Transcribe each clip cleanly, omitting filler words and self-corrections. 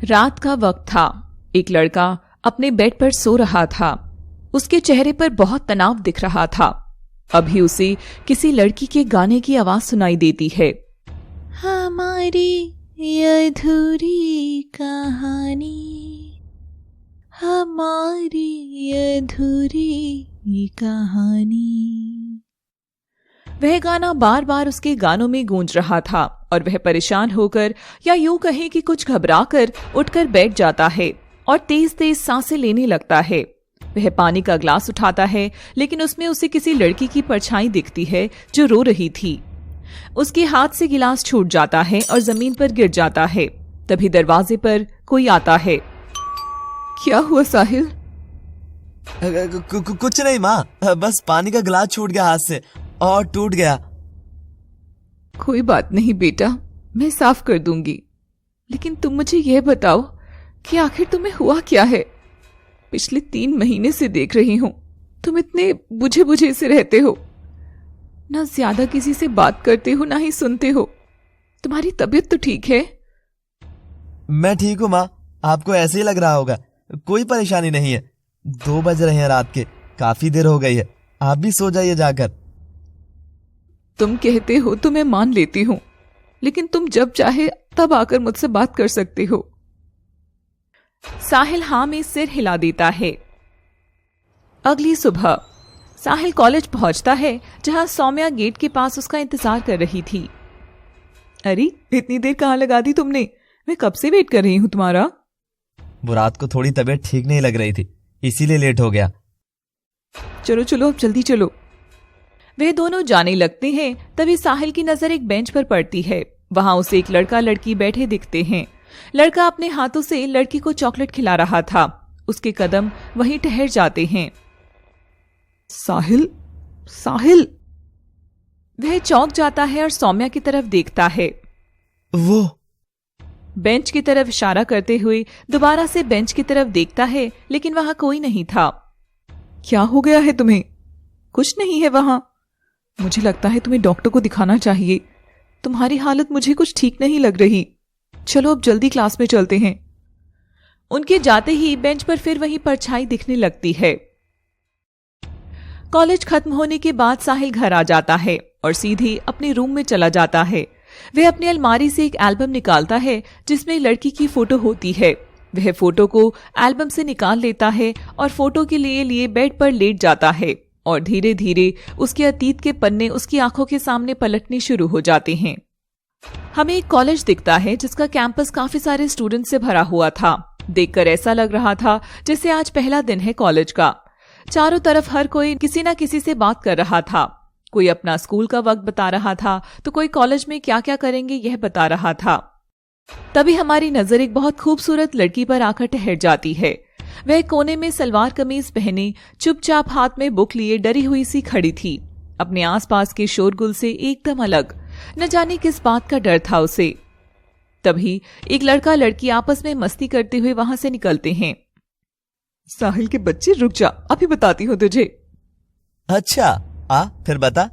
रात का वक्त था। एक लड़का अपने बेड पर सो रहा था। उसके चेहरे पर बहुत तनाव दिख रहा था। अभी उसे किसी लड़की के गाने की आवाज सुनाई देती है। हमारी ये अधूरी कहानी, हमारी ये अधूरी कहानी। वह गाना बार बार उसके गानों में गूंज रहा था और वह परेशान होकर या यूं कहें कि कुछ घबराकर उठकर बैठ जाता है और तेज तेज सांसें लेने लगता है। वह पानी का ग्लास उठाता है लेकिन उसमें उसे किसी लड़की की परछाई दिखती है जो रो रही थी। उसके हाथ से गिलास छूट जाता है और जमीन पर गिर जाता है। तभी दरवाजे पर कोई आता है। क्या हुआ साहिल? कुछ नहीं माँ, बस पानी का गिलास छूट गया हाथ से और टूट गया। कोई बात नहीं बेटा, मैं साफ कर दूंगी। लेकिन तुम मुझे यह बताओ कि आखिर तुम्हें हुआ क्या है? पिछले 3 महीने से देख रही हूं तुम इतने बुझे बुझे से रहते हो। ना ज्यादा किसी से बात करते हो ना ही सुनते हो। तुम्हारी तबीयत तो ठीक है? मैं ठीक हूँ माँ, आपको ऐसे ही लग रहा होगा। कोई परेशानी नहीं है। 2 बज रहे हैं रात के, काफी देर हो गई है। आप भी सो जाइए जाकर। तुम कहते हो तो मैं मान लेती हूं, लेकिन तुम जब चाहे तब आकर मुझसे बात कर सकते हो। साहिल हाँ में सिर हिला देता है। अगली सुबह साहिल कॉलेज पहुंचता है जहां सौम्या गेट के पास उसका इंतजार कर रही थी। अरे इतनी देर कहां लगा दी तुमने? मैं कब से वेट कर रही हूं तुम्हारा। वो रात को थोड़ी तबीयत ठीक नहीं लग रही थी, इसीलिए लेट हो गया। चलो चलो अब जल्दी चलो। वे दोनों जाने लगते हैं। तभी साहिल की नजर एक बेंच पर पड़ती है। वहां उसे एक लड़का लड़की बैठे दिखते हैं। लड़का अपने हाथों से लड़की को चॉकलेट खिला रहा था। उसके कदम वहीं ठहर जाते हैं। साहिल, साहिल। वह चौंक जाता है और सौम्या की तरफ देखता है। वो बेंच की तरफ इशारा करते हुए दोबारा से बेंच की तरफ देखता है, लेकिन वहां कोई नहीं था। क्या हो गया है तुम्हें? कुछ नहीं है वहां। मुझे लगता है तुम्हें डॉक्टर को दिखाना चाहिए। तुम्हारी हालत मुझे कुछ ठीक नहीं लग रही। चलो अब जल्दी क्लास में चलते हैं। उनके जाते ही बेंच पर फिर वही परछाई दिखने लगती है। कॉलेज खत्म होने के बाद साहिल घर आ जाता है और सीधे अपने रूम में चला जाता है। वह अपनी अलमारी से एक एल्बम निकालता है जिसमें लड़की की फोटो होती है। वह फोटो को एल्बम से निकाल लेता है और फोटो के लिए बेड पर लेट जाता है और धीरे धीरे उसके अतीत के पन्ने उसकी आंखों के सामने पलटने शुरू हो जाते हैं। हमें एक कॉलेज दिखता है जिसका कैंपस काफी सारे स्टूडेंट से भरा हुआ था। देखकर ऐसा लग रहा था जैसे आज पहला दिन है कॉलेज का। चारों तरफ हर कोई किसी न किसी से बात कर रहा था। कोई अपना स्कूल का वक्त बता रहा था तो कोई कॉलेज में क्या क्या करेंगे यह बता रहा था। तभी हमारी नजर एक बहुत खूबसूरत लड़की पर आकर ठहर जाती है। वह कोने में सलवार कमीज पहने चुपचाप हाथ में बुक लिए डरी हुई सी खड़ी थी, अपने आसपास के शोरगुल से एकदम अलग। न जाने किस बात का डर था उसे। तभी एक लड़का लड़की आपस में मस्ती करते हुए वहां से निकलते हैं। साहिल के बच्चे रुक जा, अभी बताती हूँ तुझे। अच्छा, फिर बता।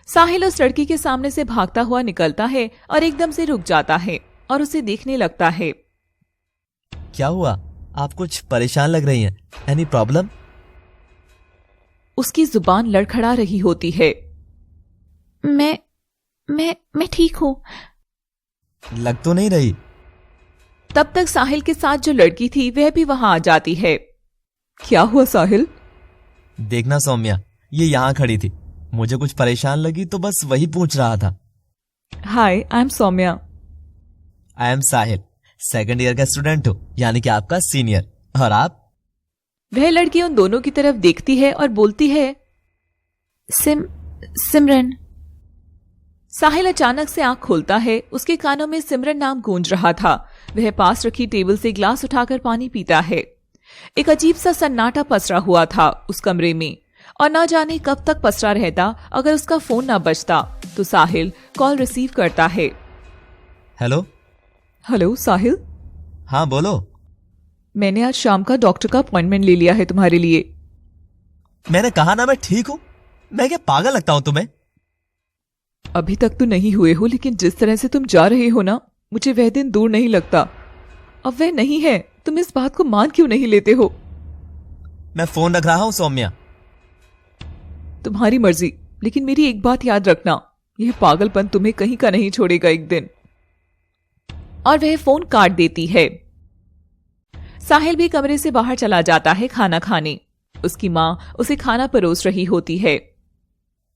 साहिल उस लड़की के सामने से भागता हुआ निकलता है और एकदम से रुक जाता है और उसे देखने लगता है। क्या हुआ? आप कुछ परेशान लग रही हैं। Any problem? उसकी जुबान लड़खड़ा रही होती है। मैं ठीक हूं। लग तो नहीं रही। तब तक साहिल के साथ जो लड़की थी वह भी वहां आ जाती है। क्या हुआ साहिल? देखना सौम्या, ये यहाँ खड़ी थी। मुझे कुछ परेशान लगी तो बस वही पूछ रहा था। Hi, I am Saumya. I am Sahil, 2nd year का स्टूडेंट हूँ, यानी कि आपका सीनियर। और आप? वह लड़की उन दोनों की तरफ देखती है और बोलती है, सिमरन। साहिल अचानक से आंख खोलता है। उसके कानों में सिमरन नाम गूंज रहा था। वह पास रखी टेबल से ग्लास उठाकर पानी पीता है। एक अजीब सा सन्नाटा पसरा हुआ था उस कमरे में और ना जाने कब तक पसरा रहता अगर उसका फोन ना बजता। तो साहिल कॉल रिसीव करता है। हेलो साहिल। हाँ बोलो। मैंने आज शाम का डॉक्टर का अपॉइंटमेंट ले लिया है तुम्हारे लिए। मैंने कहा ना मैं ठीक हूं। मैं क्या पागल लगता हूं तुम्हें? अभी तक तो नहीं हुए हो, लेकिन जिस तरह से तुम जा रहे हो ना, मुझे वह दिन दूर नहीं लगता। अब वह नहीं है। तुम इस बात को मान क्यों नहीं लेते हो? मैं फोन रख रहा हूँ सौम्या। तुम्हारी मर्जी, लेकिन मेरी एक बात याद रखना, यह पागलपन तुम्हें कहीं का नहीं छोड़ेगा एक दिन। और वह फोन काट देती है। साहिल भी कमरे से बाहर चला जाता है खाना खाने। उसकी माँ उसे खाना परोस रही होती है।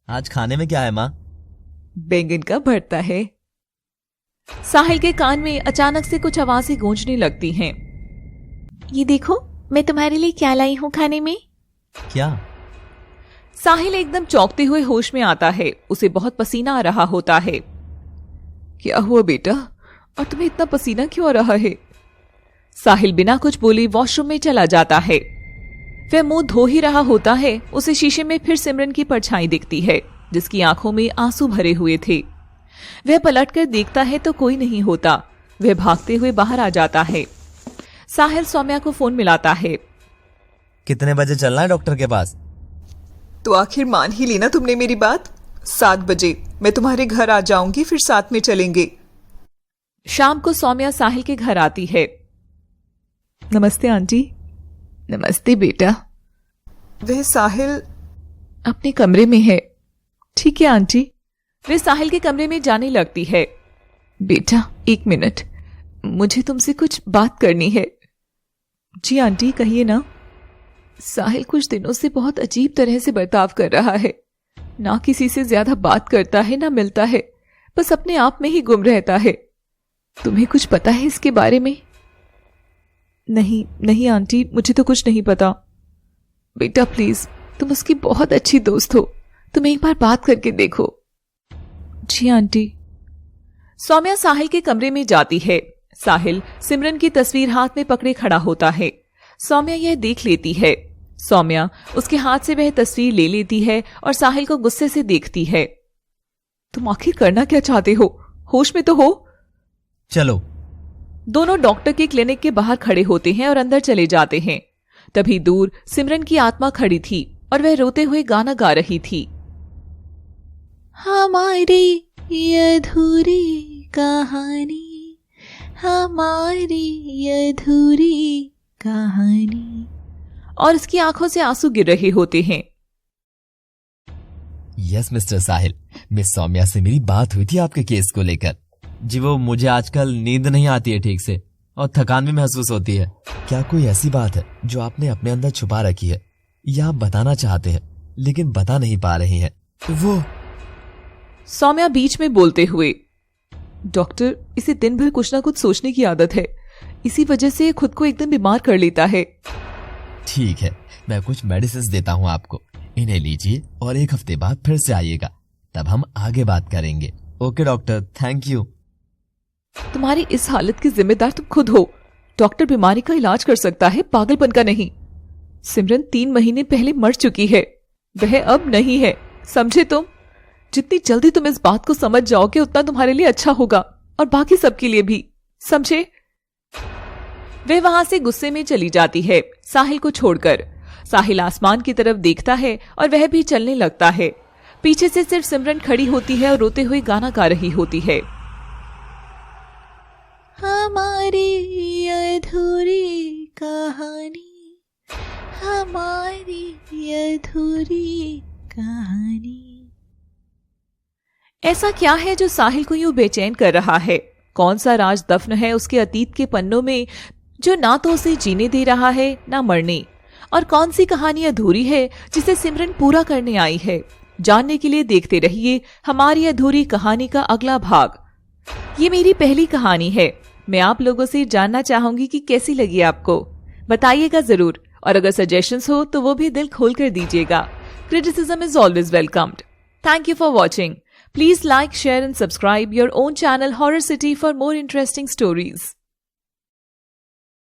आज खाने में क्या है माँ? बैंगन का भरता है। साहिल के कान में अचानक से कुछ आवाजें गूंजने लगती हैं। ये देखो, मैं तुम्हारे लिए क्या लाई हूँ खाने में। क्या? साहिल एकदम चौंकते हुए होश में आता है। उसे बहुत पसीना आ रहा होता है। क्या हुआ बेटा, और तुम्हें इतना पसीना क्यों आ रहा है? साहिल बिना कुछ बोले वॉशरूम में चला जाता है। वह मुंह धो ही रहा होता है, उसे शीशे में फिर सिमरन की परछाई दिखती है, जिसकी आंखों में आंसू भरे हुए थे। वह पलटकर देखता है तो कोई नहीं होता। वह भागते हुए बाहर आ जाता है। साहिल सौम्या को फोन मिलाता है। कितने बजे चलना है डॉक्टर के पास? तो आखिर मान ही ली ना तुमने मेरी बात। 7 बजे मैं तुम्हारे घर आ जाऊंगी, फिर साथ में चलेंगे। शाम को सौम्या साहिल के घर आती है। नमस्ते आंटी। नमस्ते बेटा। वह साहिल अपने कमरे में है। ठीक है आंटी। वह साहिल के कमरे में जाने लगती है। बेटा 1 मिनट, मुझे तुमसे कुछ बात करनी है। जी आंटी कहिए ना। साहिल कुछ दिनों से बहुत अजीब तरह से बर्ताव कर रहा है। ना किसी से ज्यादा बात करता है ना मिलता है, बस अपने आप में ही गुम रहता है। तुम्हें कुछ पता है इसके बारे में? नहीं आंटी, मुझे तो कुछ नहीं पता। बेटा प्लीज, तुम उसकी बहुत अच्छी दोस्त हो, तुम एक बार बात करके देखो। जी आंटी। सौम्या साहिल के कमरे में जाती है। साहिल सिमरन की तस्वीर हाथ में पकड़े खड़ा होता है। सौम्या यह देख लेती है। सौम्या उसके हाथ से वह तस्वीर ले लेती है और साहिल को गुस्से से देखती है। तुम आखिर करना क्या चाहते हो? होश में तो हो। चलो। दोनों डॉक्टर के क्लिनिक के बाहर खड़े होते हैं और अंदर चले जाते हैं। तभी दूर सिमरन की आत्मा खड़ी थी और वह रोते हुए गाना गा रही थी। हमारी अधूरी कहानी, हमारी अधूरी कहानी। और उसकी आंखों से आंसू गिर रहे होते हैं। यस मिस्टर साहिल, मिस सौम्या से मेरी बात हुई थी आपके केस को लेकर। जी वो मुझे आजकल नींद नहीं आती है ठीक से और थकान भी महसूस होती है। क्या कोई ऐसी बात है जो आपने अपने अंदर छुपा रखी है या आप बताना चाहते हैं लेकिन बता नहीं पा रही हैं? वो सौम्या बीच में बोलते हुए, डॉक्टर इसे दिन भर कुछ ना कुछ सोचने की आदत है, इसी वजह से ये खुद को एकदम बीमार कर लेता है। ठीक है, मैं कुछ मेडिसिन देता हूँ आपको, इन्हें लीजिए और 1 हफ्ते बाद फिर से आइएगा, तब हम आगे बात करेंगे। Okay doctor, thank you. तुम्हारी इस हालत की जिम्मेदार तुम खुद हो। डॉक्टर बीमारी का इलाज कर सकता है, पागलपन का नहीं। सिमरन 3 महीने पहले मर चुकी है, वह अब नहीं है, समझे तुम? जितनी जल्दी तुम इस बात को समझ जाओगे उतना तुम्हारे लिए अच्छा होगा और बाकी सबके लिए भी, समझे? वह वहां से गुस्से में चली जाती है साहिल को छोड़कर। साहिल आसमान की तरफ देखता है और वह भी चलने लगता है। पीछे से सिर्फ सिमरन खड़ी होती है और रोते हुए गाना गा रही होती है। हमारी अधूरी कहानी, हमारी अधूरी कहानी। ऐसा क्या है जो साहिल को यूं बेचैन कर रहा है? कौन सा राज दफन है उसके अतीत के पन्नों में जो ना तो उसे जीने दे रहा है ना मरने? और कौन सी कहानी अधूरी है जिसे सिमरन पूरा करने आई है? जानने के लिए देखते रहिए हमारी अधूरी कहानी का अगला भाग। ये मेरी पहली कहानी है। मैं आप लोगों से जानना चाहूंगी कि कैसी लगी आपको, बताइएगा जरूर। और अगर सजेशंस हो तो वो भी दिल खोल कर दीजिएगा। Criticism is always welcomed. Thank you for watching. Please like, share and subscribe your own channel Horror City for more interesting stories.